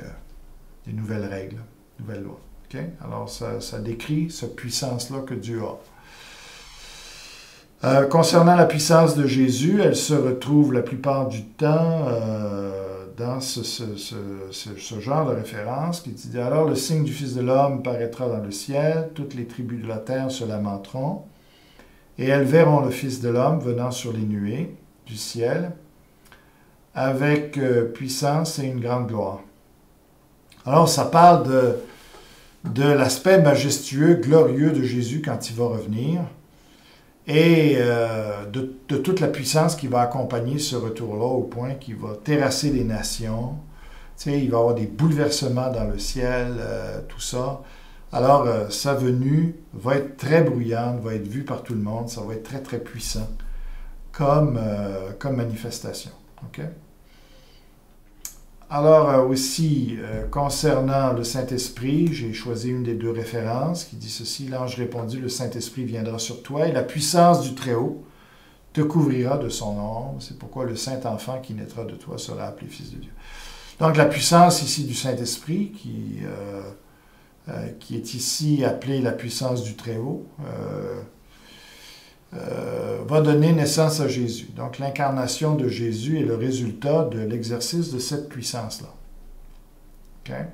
des nouvelles règles, nouvelles lois. Okay? Alors, ça décrit cette puissance-là que Dieu a. Concernant la puissance de Jésus, elle se retrouve la plupart du temps dans ce genre de référence qui dit « Alors le signe du Fils de l'homme paraîtra dans le ciel, toutes les tribus de la terre se lamenteront, et elles verront le Fils de l'homme venant sur les nuées du ciel, avec puissance et une grande gloire. » Alors ça parle de l'aspect majestueux, glorieux de Jésus quand il va revenir, et de toute la puissance qui va accompagner ce retour-là au point qu'il va terrasser les nations. Tu sais, il va y avoir des bouleversements dans le ciel, tout ça. Alors, sa venue va être très bruyante, va être vue par tout le monde, ça va être très, très puissant comme manifestation. Okay? Alors aussi, concernant le Saint-Esprit, j'ai choisi une des deux références qui dit ceci, « L'ange répondit, le Saint-Esprit viendra sur toi et la puissance du Très-Haut te couvrira de son ombre. C'est pourquoi le Saint-Enfant qui naîtra de toi sera appelé Fils de Dieu. » Donc la puissance ici du Saint-Esprit qui est ici appelée la puissance du Très-Haut, va donner naissance à Jésus. Donc, l'incarnation de Jésus est le résultat de l'exercice de cette puissance-là. Okay?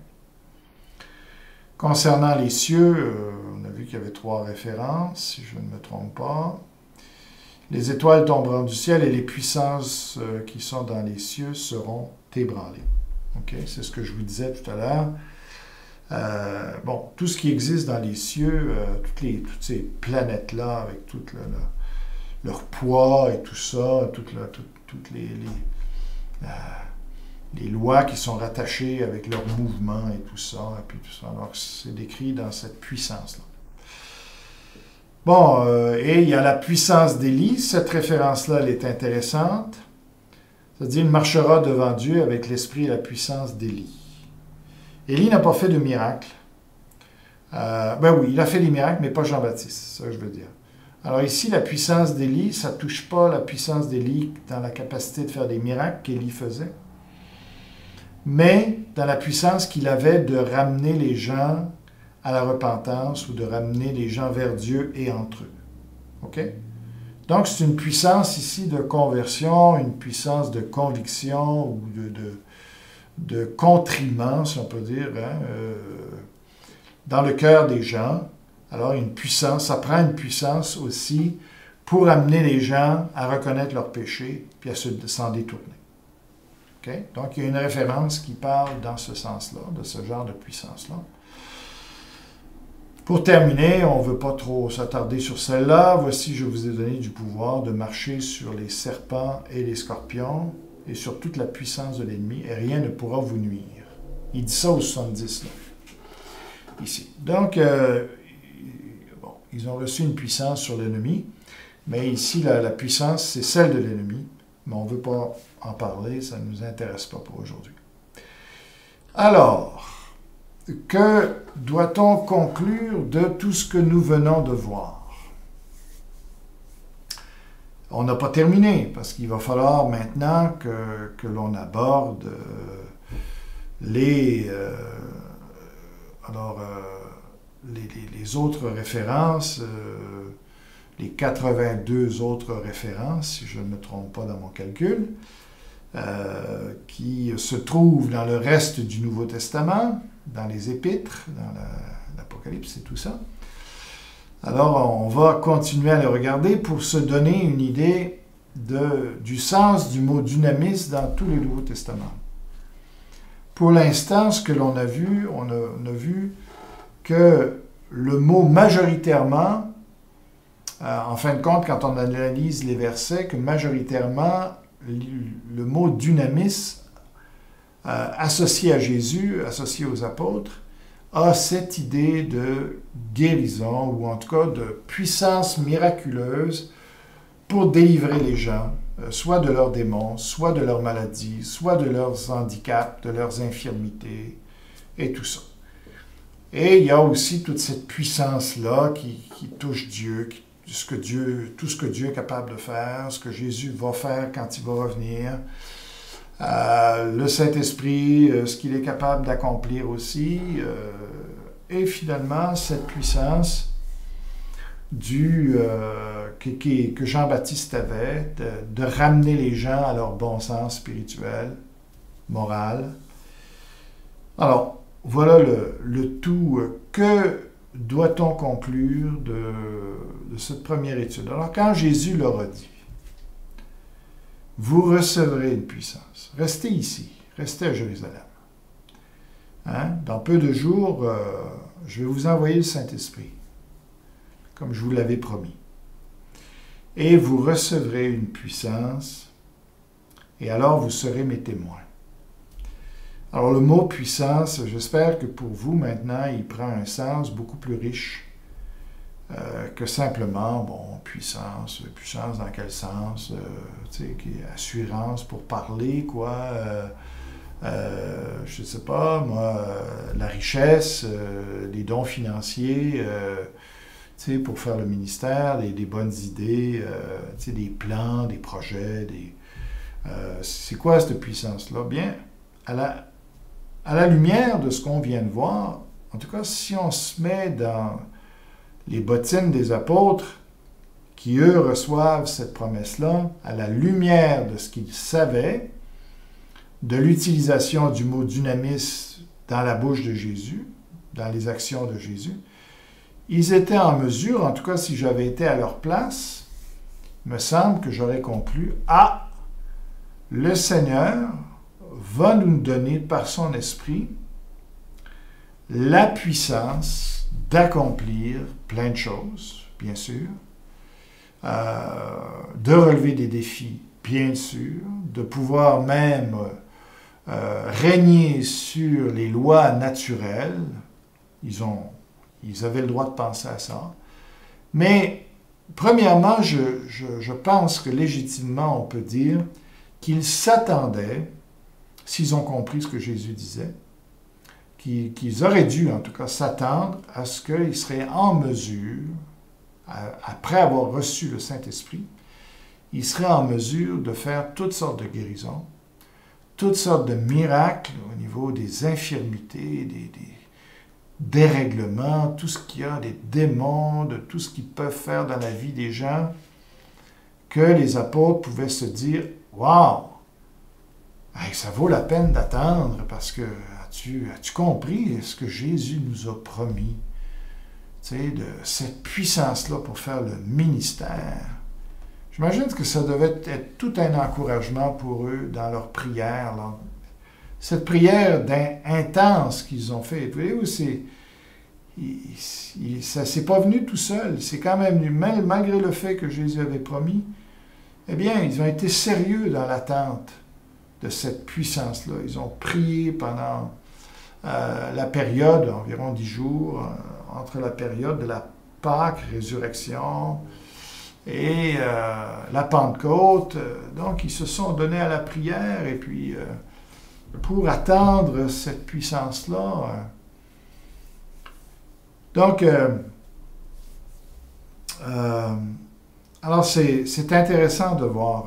Concernant les cieux, on a vu qu'il y avait 3 références, si je ne me trompe pas. Les étoiles tomberont du ciel et les puissances qui sont dans les cieux seront ébranlées. Okay? C'est ce que je vous disais tout à l'heure. Bon, tout ce qui existe dans les cieux, toutes ces planètes-là, avec tout leur poids et tout ça, toutes les lois qui sont rattachées avec leur mouvement et tout ça, Alors, c'est décrit dans cette puissance-là. Bon, et il y a la puissance d'Élie. Cette référence-là, elle est intéressante. C'est-à-dire, il marchera devant Dieu avec l'esprit et la puissance d'Élie. Élie n'a pas fait de miracle. Ben oui, il a fait des miracles, mais pas Jean-Baptiste, c'est ça que je veux dire. Alors ici, la puissance d'Élie, ça ne touche pas la puissance d'Élie dans la capacité de faire des miracles qu'Élie faisait, mais dans la puissance qu'il avait de ramener les gens à la repentance ou de ramener les gens vers Dieu et entre eux. OK? Donc, c'est une puissance ici de conversion, une puissance de conviction ou de contriment, si on peut dire, hein, dans le cœur des gens. Alors, une puissance, ça prend une puissance aussi pour amener les gens à reconnaître leurs péchés puis à s'en détourner. Okay? Donc, il y a une référence qui parle dans ce sens-là, de ce genre de puissance-là. Pour terminer, on ne veut pas trop s'attarder sur celle-là. Voici, je vous ai donné du pouvoir de marcher sur les serpents et les scorpions et sur toute la puissance de l'ennemi, et rien ne pourra vous nuire. Il dit ça au 70, là, ici. Donc, bon, ils ont reçu une puissance sur l'ennemi, mais ici, la puissance, c'est celle de l'ennemi, mais on ne veut pas en parler, ça ne nous intéresse pas pour aujourd'hui. Alors, que doit-on conclure de tout ce que nous venons de voir? On n'a pas terminé, parce qu'il va falloir maintenant que l'on aborde les autres références, les 82 autres références, si je ne me trompe pas dans mon calcul, qui se trouvent dans le reste du Nouveau Testament, dans les Épîtres, dans l'Apocalypse et tout ça. Alors, on va continuer à les regarder pour se donner une idée du sens du mot dynamis dans tous les Nouveaux Testaments. Pour l'instant, ce que l'on a vu, on a vu que le mot majoritairement en fin de compte, quand on analyse les versets, que majoritairement, le mot dynamis, associé à Jésus, associé aux apôtres, a cette idée de guérison, ou en tout cas de puissance miraculeuse pour délivrer les gens, soit de leurs démons, soit de leurs maladies, soit de leurs handicaps, de leurs infirmités, et tout ça. Et il y a aussi toute cette puissance-là qui touche Dieu, tout ce que Dieu est capable de faire, ce que Jésus va faire quand il va revenir, le Saint-Esprit, ce qu'il est capable d'accomplir aussi, et finalement cette puissance que Jean-Baptiste avait de ramener les gens à leur bon sens spirituel, moral. Alors, voilà le tout. Que doit-on conclure de cette première étude? Alors, quand Jésus leur a dit, vous recevrez une puissance. Restez ici, restez à Jérusalem. Hein? Dans peu de jours, je vais vous envoyer le Saint-Esprit, comme je vous l'avais promis. Et vous recevrez une puissance, et alors vous serez mes témoins. Alors le mot puissance, j'espère que pour vous maintenant, il prend un sens beaucoup plus riche que simplement, bon, puissance. Puissance dans quel sens? Tu sais, assurance pour parler, quoi. Je ne sais pas, moi, la richesse, les dons financiers, tu sais, pour faire le ministère, des bonnes idées, tu sais, des plans, des projets, c'est quoi cette puissance-là? Bien, à la lumière de ce qu'on vient de voir, en tout cas, si on se met dans les bottines des apôtres, qui, eux, reçoivent cette promesse-là, à la lumière de ce qu'ils savaient, de l'utilisation du mot dynamis dans la bouche de Jésus, dans les actions de Jésus, ils étaient en mesure, en tout cas si j'avais été à leur place, il me semble que j'aurais conclu, le Seigneur va nous donner par son esprit la puissance d'accomplir plein de choses, bien sûr, de relever des défis, bien sûr, de pouvoir même régner sur les lois naturelles. Ils avaient le droit de penser à ça. Mais, premièrement, je pense que légitimement, on peut dire qu'ils s'attendaient, s'ils ont compris ce que Jésus disait, qu'ils auraient dû, en tout cas, s'attendre à ce qu'ils seraient en mesure, après avoir reçu le Saint-Esprit, ils seraient en mesure de faire toutes sortes de guérisons, toutes sortes de miracles au niveau des infirmités, des dérèglements, tout ce qu'il y a, des démons, de tout ce qu'ils peuvent faire dans la vie des gens, que les apôtres pouvaient se dire « Wow! Ça vaut la peine d'attendre parce que as-tu compris ce que Jésus nous a promis? Tu sais, de cette puissance-là pour faire le ministère. » J'imagine que ça devait être tout un encouragement pour eux dans leur prière. Là. Cette prière intense qu'ils ont faite. Vous voyez, ça ne s'est pas venu tout seul. C'est quand même venu, malgré le fait que Jésus avait promis, eh bien, ils ont été sérieux dans l'attente de cette puissance-là. Ils ont prié pendant la période, environ 10 jours, entre la période de la Pâque, résurrection, et la Pentecôte. Donc, ils se sont donnés à la prière, et puis, pour attendre cette puissance-là. Donc, alors, c'est intéressant de voir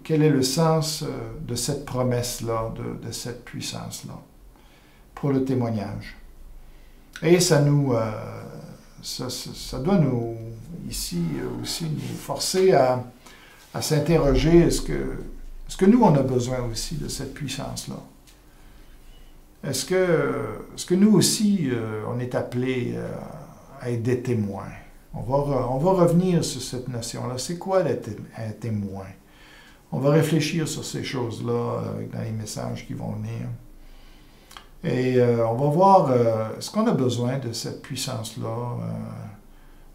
quel est le sens de cette promesse-là, de cette puissance-là, pour le témoignage. Et ça doit nous, ici aussi, nous forcer à s'interroger, est-ce que nous, on a besoin aussi de cette puissance-là? Est-ce que nous aussi, on est appelés à être des témoins? On va revenir sur cette notion-là. C'est quoi un témoin? On va réfléchir sur ces choses-là dans les messages qui vont venir. Et on va voir, est-ce qu'on a besoin de cette puissance-là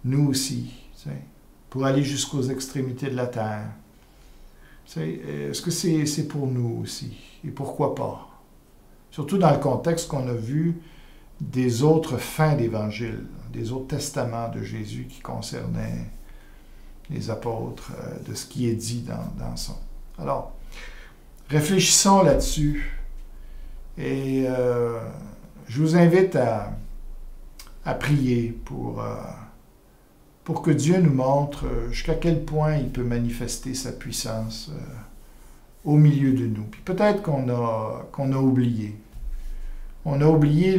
nous aussi, pour aller jusqu'aux extrémités de la terre. Est-ce que c'est pour nous aussi? Et pourquoi pas? Surtout dans le contexte qu'on a vu des autres fins d'Évangile, des autres testaments de Jésus qui concernaient les apôtres, de ce qui est dit dans ça. Alors, réfléchissons là-dessus et je vous invite à prier pour que Dieu nous montre jusqu'à quel point il peut manifester sa puissance au milieu de nous. Puis peut-être qu'on a oublié. On a oublié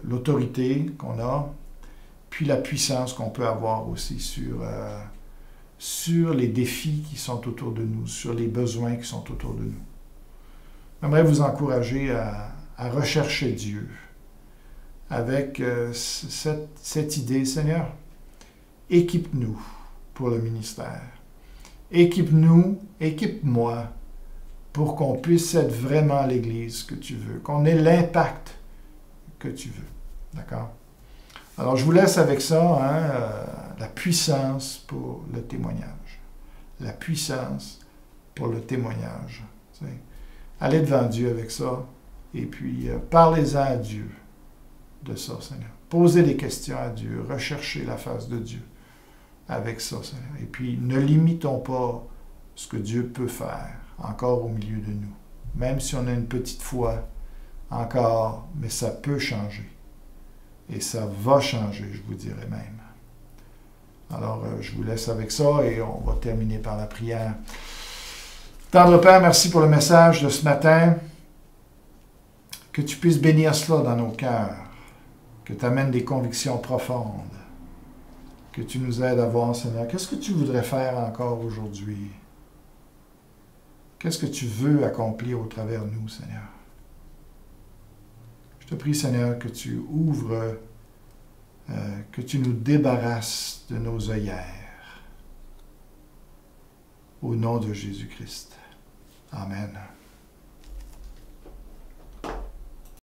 l'autorité qu'on a, puis la puissance qu'on peut avoir aussi sur les défis qui sont autour de nous, sur les besoins qui sont autour de nous. J'aimerais vous encourager à rechercher Dieu avec cette idée, Seigneur, équipe-nous pour le ministère. Équipe-nous, équipe-moi pour qu'on puisse être vraiment l'Église que tu veux, qu'on ait l'impact que tu veux. D'accord? Alors, je vous laisse avec ça, la puissance pour le témoignage. La puissance pour le témoignage. Allez devant Dieu avec ça, et puis parlez-en à Dieu de ça, Seigneur. Posez des questions à Dieu, recherchez la face de Dieu avec ça, Seigneur. Et puis, ne limitons pas ce que Dieu peut faire encore au milieu de nous. Même si on a une petite foi, encore, mais ça peut changer. Et ça va changer, je vous dirais même. Alors, je vous laisse avec ça et on va terminer par la prière. Tendre Père, merci pour le message de ce matin. Que tu puisses bénir cela dans nos cœurs. Que tu amènes des convictions profondes. Que tu nous aides à voir, Seigneur, qu'est-ce que tu voudrais faire encore aujourd'hui? Qu'est-ce que tu veux accomplir au travers de nous, Seigneur? Je te prie, Seigneur, que tu ouvres, que tu nous débarrasses de nos œillères. Au nom de Jésus-Christ. Amen.